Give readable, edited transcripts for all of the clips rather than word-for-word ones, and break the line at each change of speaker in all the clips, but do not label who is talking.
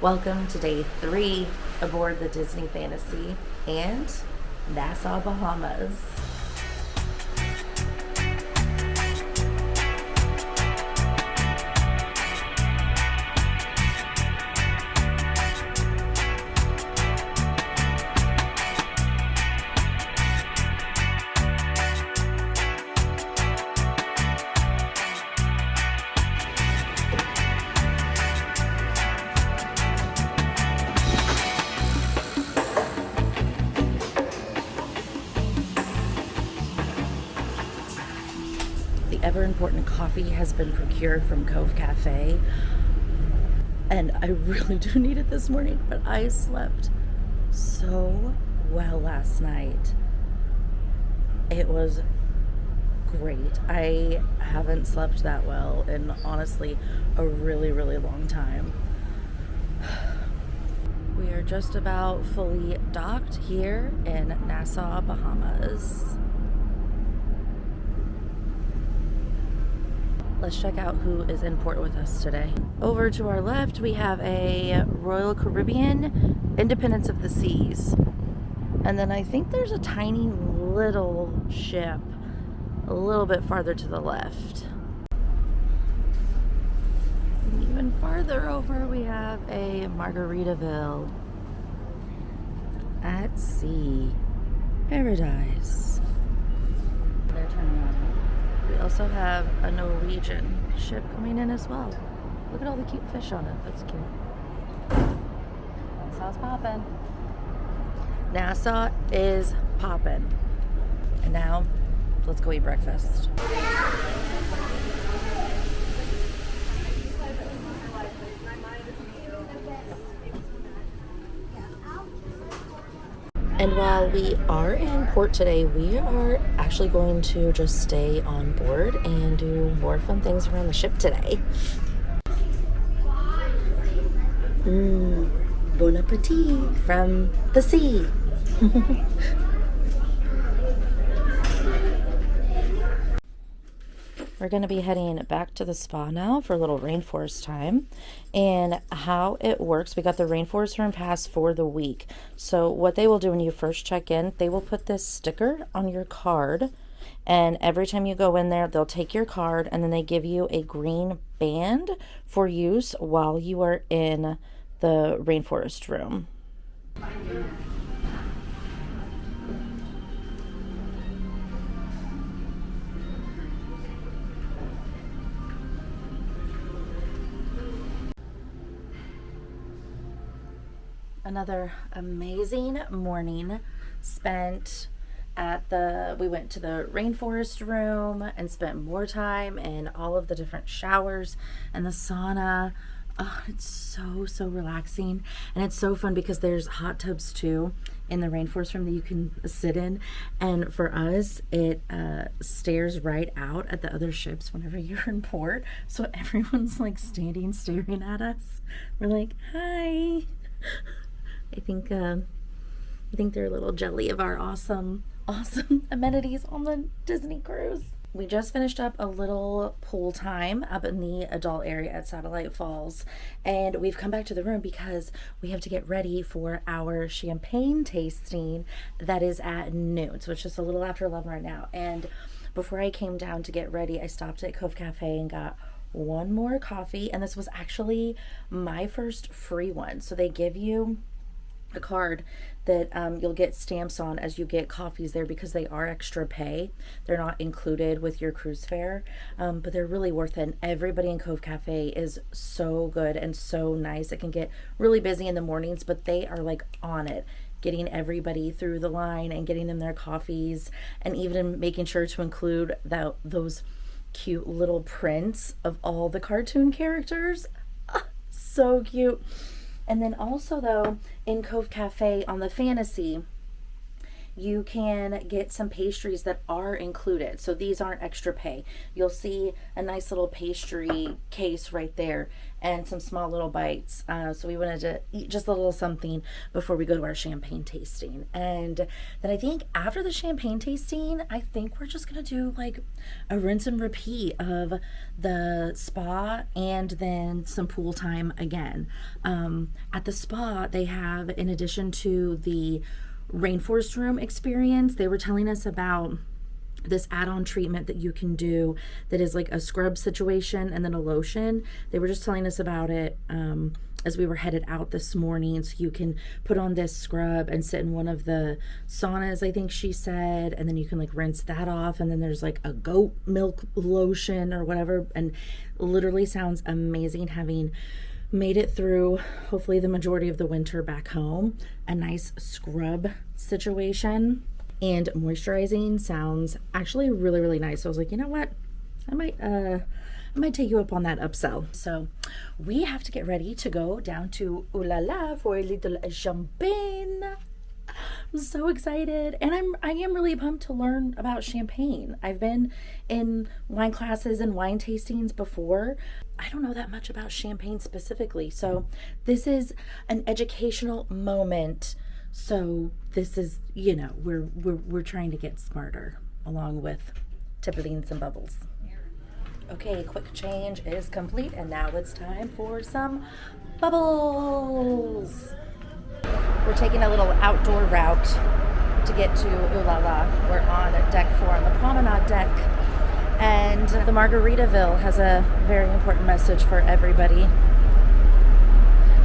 Welcome to day 3 aboard the Disney Fantasy and Nassau, Bahamas. The ever-important coffee has been procured from Cove Cafe, and I really do need it this morning, but I slept so well last night. It was great. I haven't slept that well in honestly a really long time. We are just about fully docked here in Nassau, Bahamas. Let's check out who is in port with us today. Over to our left, we have a Royal Caribbean Independence of the Seas. And then I think there's a tiny little ship a little bit farther to the left. And even farther over, we have a Margaritaville at sea. Paradise. They're turning on. We also have a Norwegian ship coming in as well. Look at all the cute fish on it. That's cute. Nassau's poppin'. Nassau is poppin'. And now, let's go eat breakfast. And while we are in port today, we are actually going to just stay on board and do more fun things around the ship today. Bon appetit from the sea. We're going to be heading back to the spa now for a little rainforest time. And how it works, we got the rainforest room pass for the week. So what they will do when you first check in, they will put this sticker on your card. And every time you go in there, they'll take your card and then they give you a green band for use while you are in the rainforest room. Another amazing morning spent at we went to the rainforest room and spent more time in all of the different showers and the sauna. Oh, it's so relaxing, and it's so fun because there's hot tubs too in the rainforest room that you can sit in, and for us it stares right out at the other ships whenever you're in port, so everyone's like standing staring at us. We're like, hi. I think they're a little jelly of our awesome amenities on the Disney cruise. We just finished up a little pool time up in the adult area at Satellite Falls, and we've come back to the room because we have to get ready for our champagne tasting that is at noon. So it's just a little after 11 right now. And before I came down to get ready, I stopped at Cove Cafe and got one more coffee, and this was actually my first free one. So they give you a card that you'll get stamps on as you get coffees there because they are extra pay. They're not included with your cruise fare, but they're really worth it. And everybody in Cove Cafe is so good and so nice. It can get really busy in the mornings, but they are like on it, getting everybody through the line and getting them their coffees, and even making sure to include those cute little prints of all the cartoon characters. So cute. And then also though, in Cove Cafe on the Fantasy, you can get some pastries that are included. So these aren't extra pay. You'll see a nice little pastry case right there and some small little bites. So we wanted to eat just a little something before we go to our champagne tasting. And then I think after the champagne tasting, I think we're just going to do like a rinse and repeat of the spa and then some pool time again. At the spa, they have, in addition to the rainforest room experience, they were telling us about this add-on treatment that you can do that is like a scrub situation and then a lotion. They were just telling us about it as we were headed out this morning. So you can put on this scrub and sit in one of the saunas, I think she said, and then you can like rinse that off, and then there's like a goat milk lotion or whatever, and literally sounds amazing, having made it through hopefully the majority of the winter back home. A nice scrub situation and moisturizing sounds actually really, really nice. So I was like, you know what, I might take you up on that upsell. So we have to get ready to go down to Ooo LaLa for a little champagne. I'm so excited, and I am really pumped to learn about champagne. I've been in wine classes and wine tastings before. I don't know that much about champagne specifically, so this is an educational moment. So this is, you know, we're trying to get smarter along with tippling some bubbles. Okay, quick change is complete, and now it's time for some bubbles. We're taking a little outdoor route to get to Ooo LaLa. We're on deck 4 on the promenade deck, and the Margaritaville has a very important message for everybody.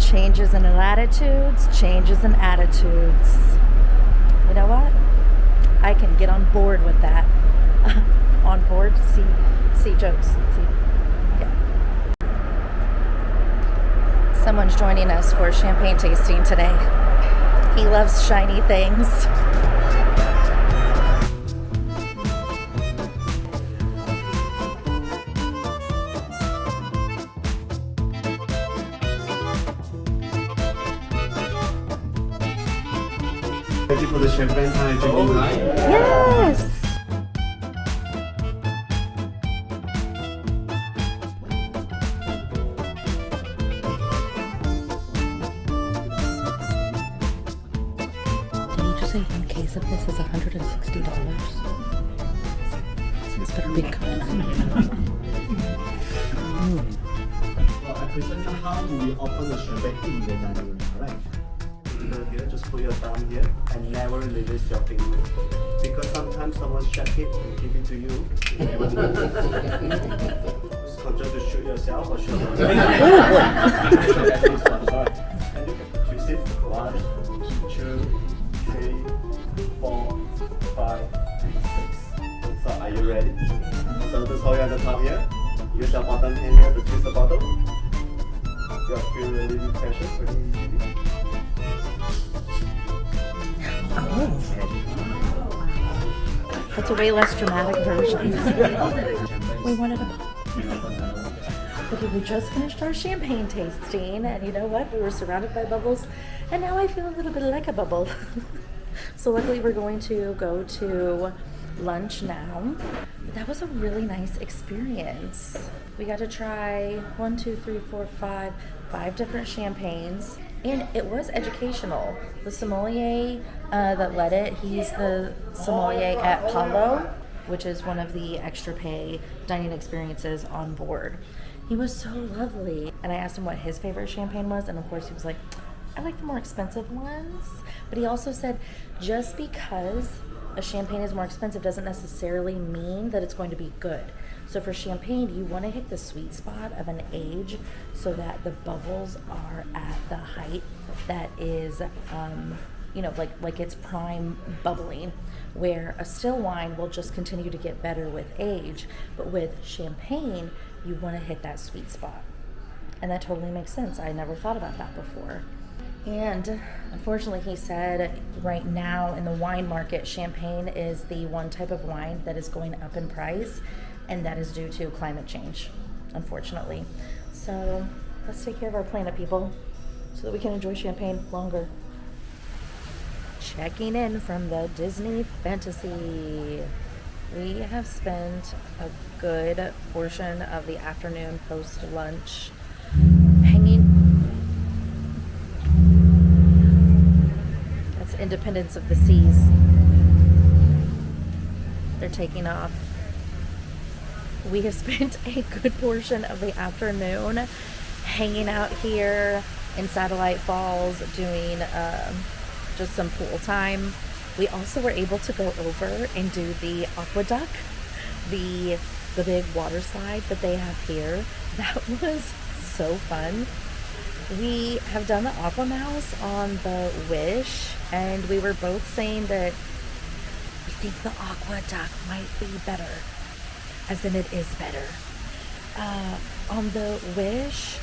Changes in latitudes, changes in attitudes. You know what? I can get on board with that. On board? See jokes. Yeah. Someone's joining us for champagne tasting today. He loves shiny things.
Ready for the champagne time drinking night?
Yes! Did you just say one case of this is $160? This better be good.
Well, I present you how do we open the champagne in the dining room, alright? Here, just put your thumb here and never release your finger. Because sometimes someone check it and give it to you. You never know. Just control to shoot yourself or shoot yourself. Sorry. And you can twist it. 1, 2, 3, 4, 5, and 6. So are you ready? So just hold at the top here. Use your bottom hand here to twist the bottle. You feel really pressure, pretty easy.
That's a way less dramatic version. We wanted a... Okay, we just finished our champagne tasting, and you know what? We were surrounded by bubbles, and now I feel a little bit like a bubble. So luckily we're going to go to lunch now. That was a really nice experience. We got to try 5 different champagnes. And it was educational. The sommelier that led it, he's the sommelier at Palo, which is one of the extra pay dining experiences on board. He was so lovely. And I asked him what his favorite champagne was, and of course he was like, I like the more expensive ones. But he also said, just because a champagne is more expensive doesn't necessarily mean that it's going to be good. So for champagne, you want to hit the sweet spot of an age so that the bubbles are at the height that is, you know, like it's prime bubbling, where a still wine will just continue to get better with age. But with champagne, you want to hit that sweet spot. And that totally makes sense. I never thought about that before. And unfortunately, he said right now in the wine market, champagne is the one type of wine that is going up in price, and that is due to climate change, unfortunately. So let's take care of our planet, people, so that we can enjoy champagne longer. checking in from the Disney Fantasy. We have spent a good portion of the afternoon post lunch hanging. That's Independence of the Seas. They're taking off. We have spent a good portion of the afternoon hanging out here in Satellite Falls doing just some pool time. We also were able to go over and do the aqueduct, the big water slide that they have here. That was so fun. We have done the Aqua Mouse on the Wish, and we were both saying that we think the aqueduct might be better, as in it is better. On the Wish,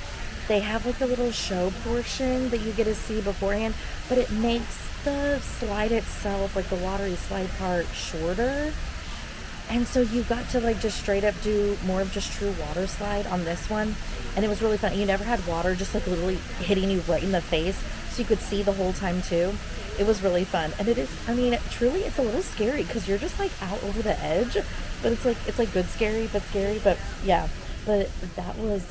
they have like a little show portion that you get to see beforehand, but it makes the slide itself, like the watery slide part, shorter. And so you got to like just straight up do more of just true water slide on this one. And it was really fun. You never had water just like literally hitting you right in the face, so you could see the whole time too. It was really fun. And it is, I mean, truly it's a little scary because you're just like out over the edge, but it's like good scary, but yeah. But that was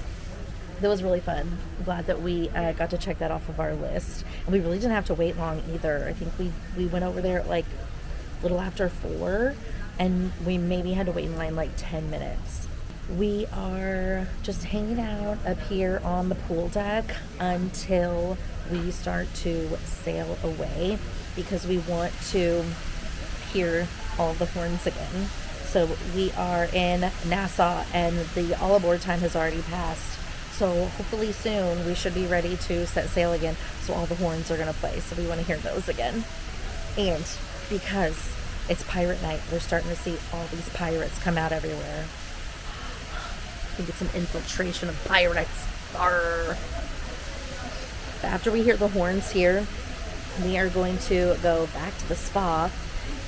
really fun. I'm glad that we got to check that off of our list. And we really didn't have to wait long either. I think we went over there at like a little after 4, and we maybe had to wait in line like 10 minutes. We are just hanging out up here on the pool deck until we start to sail away, because we want to hear all the horns again. So we are in Nassau, and the all aboard time has already passed. So hopefully soon we should be ready to set sail again. So all the horns are going to play. So we want to hear those again. And because it's pirate night, we're starting to see all these pirates come out everywhere. I think it's an infiltration of pirates. Arr. After we hear the horns here, we are going to go back to the spa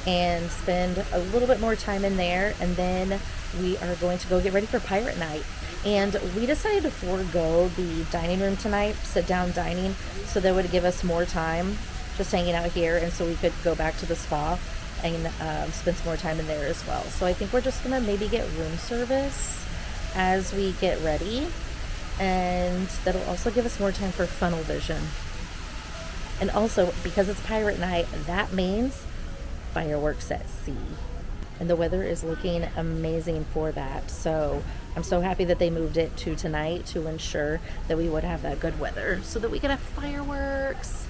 and spend a little bit more time in there. And then we are going to go get ready for pirate night. And we decided to forego the dining room tonight, sit down dining, so that would give us more time just hanging out here, and so we could go back to the spa and spend some more time in there as well. So I think we're just gonna maybe get room service as we get ready, and that'll also give us more time for funnel vision. And also, because it's pirate night, that means fireworks at sea. And the weather is looking amazing for that. So I'm so happy that they moved it to tonight to ensure that we would have that good weather so that we could have fireworks.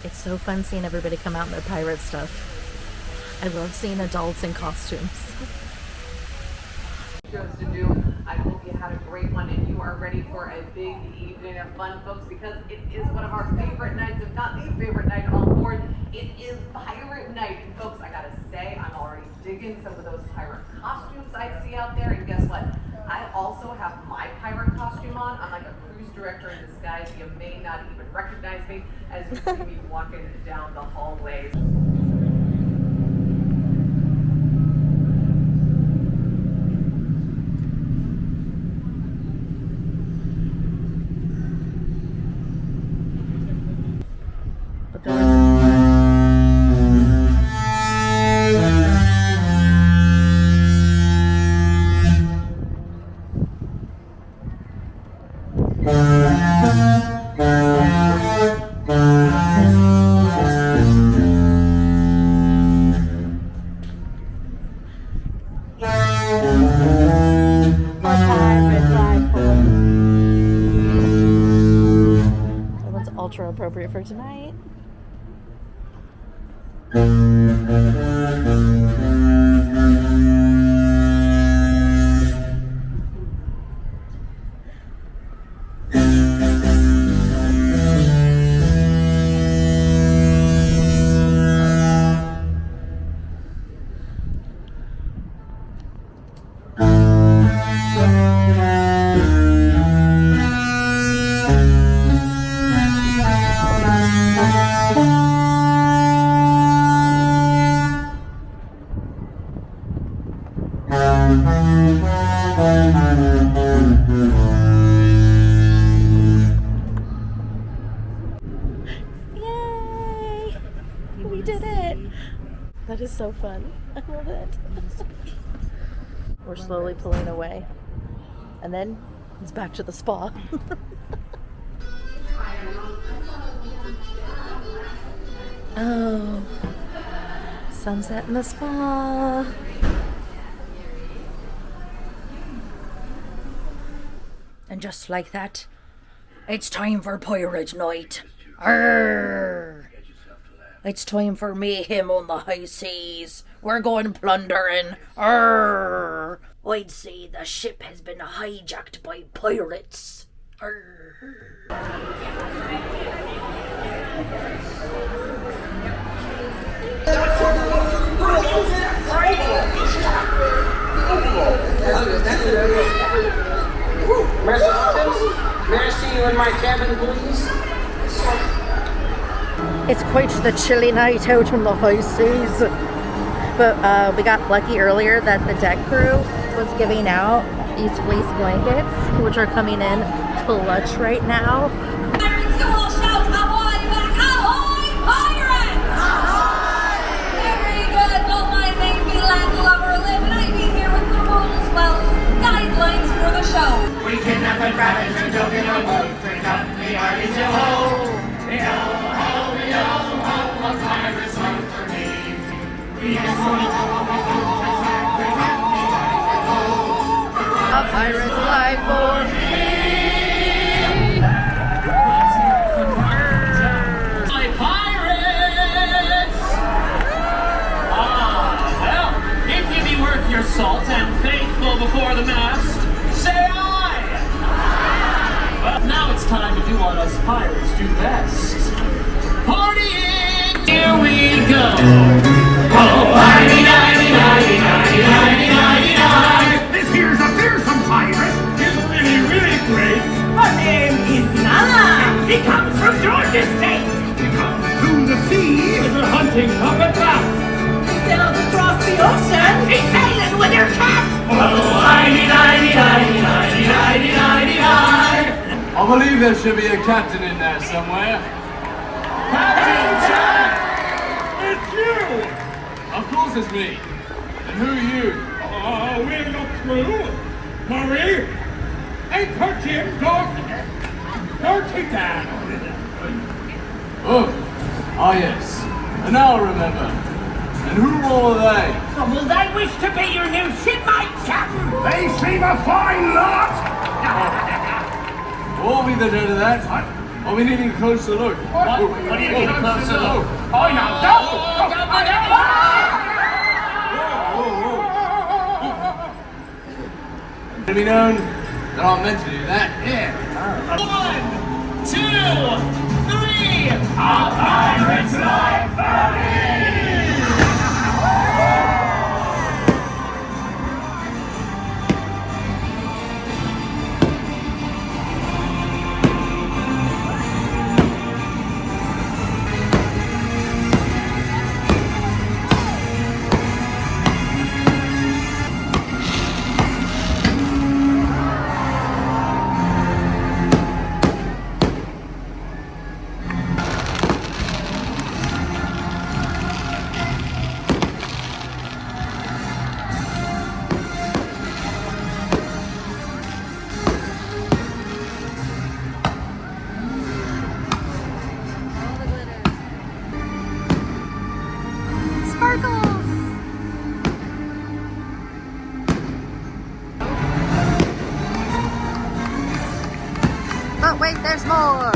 It's so fun seeing everybody come out in their pirate stuff. I love seeing adults in costumes.
Shows to do. I hope you had a great one and you are ready for a big evening of fun, folks, because it is one of our favorite nights, if not the favorite night on board. It is pirate night, and folks, I gotta say, I'm already digging some of those pirate costumes I see out there. And guess what? I also have my pirate costume on. I'm like a cruise director in disguise. You may not even recognize me as you see me walking down the hallways.
Ultra appropriate for tonight. did it. That is so fun. I love it. We're slowly pulling away. And then it's back to the spa. Oh, sunset in the spa. And just like that, it's time for pirate night. Arrgh. It's time for mayhem on the high seas. We're going plundering. Arrgh. I'd say the ship has been hijacked by pirates. Arrgh.
May I see you in my cabin, please?
It's quite the chilly night out on the high seas. But we got lucky earlier that the deck crew was giving out these fleece blankets, which are coming in clutch right now.
Pirates, you all shout, ahoy, back, ahoy, pirates! Ahoy! Very good, don't mind me, be landlubber, live, and I be here with the rules, well, guidelines for the show.
We kidnap and rabbit and dog in a boat, bring up the armies to ho! We ho, ho, we ho, ho, a pirate's life for me. We ho, ho, ho,
A pirate's life for me.
my pirates! Well, if you be worth your salt and faithful before the mast, say aye! Well, now it's time to do what us pirates do best. Partying! Here we go! Oh, this here's a fearsome pirate! He's really, really great!
Her name is Lala.
He comes from Georgia State! He comes through the sea with her hunting cup and bat!
Sailed across the ocean.
He's sailing with her cat! Oh,
I believe there should be a captain in there somewhere.
Captain Jack! It's you!
Of course it's me. And who are you?
We're no crew. Murray! Ain't her Jim, Dirty Dan!
Oh yes. And now I remember. And who all are they?
Will they wish to be your new shipmate, Captain? They seem a fine lot!
What will be the dead of that? Are we needing a closer look?
What do you need a closer look? Oh, no,
Let it be known that I'm meant to do that. Yeah.
1, 2, 3, a pirate's life for me!
But wait, there's more.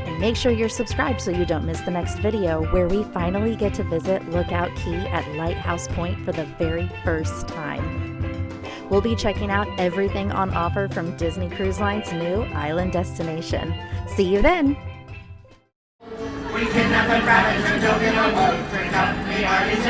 And make sure you're subscribed so you don't miss the next video, where we finally get to visit Lookout Key at Lighthouse Point for the very first time. We'll be checking out everything on offer from Disney Cruise Line's new island destination. See you then!
We kidnap and rabbit and dog in a boat, bring up the armies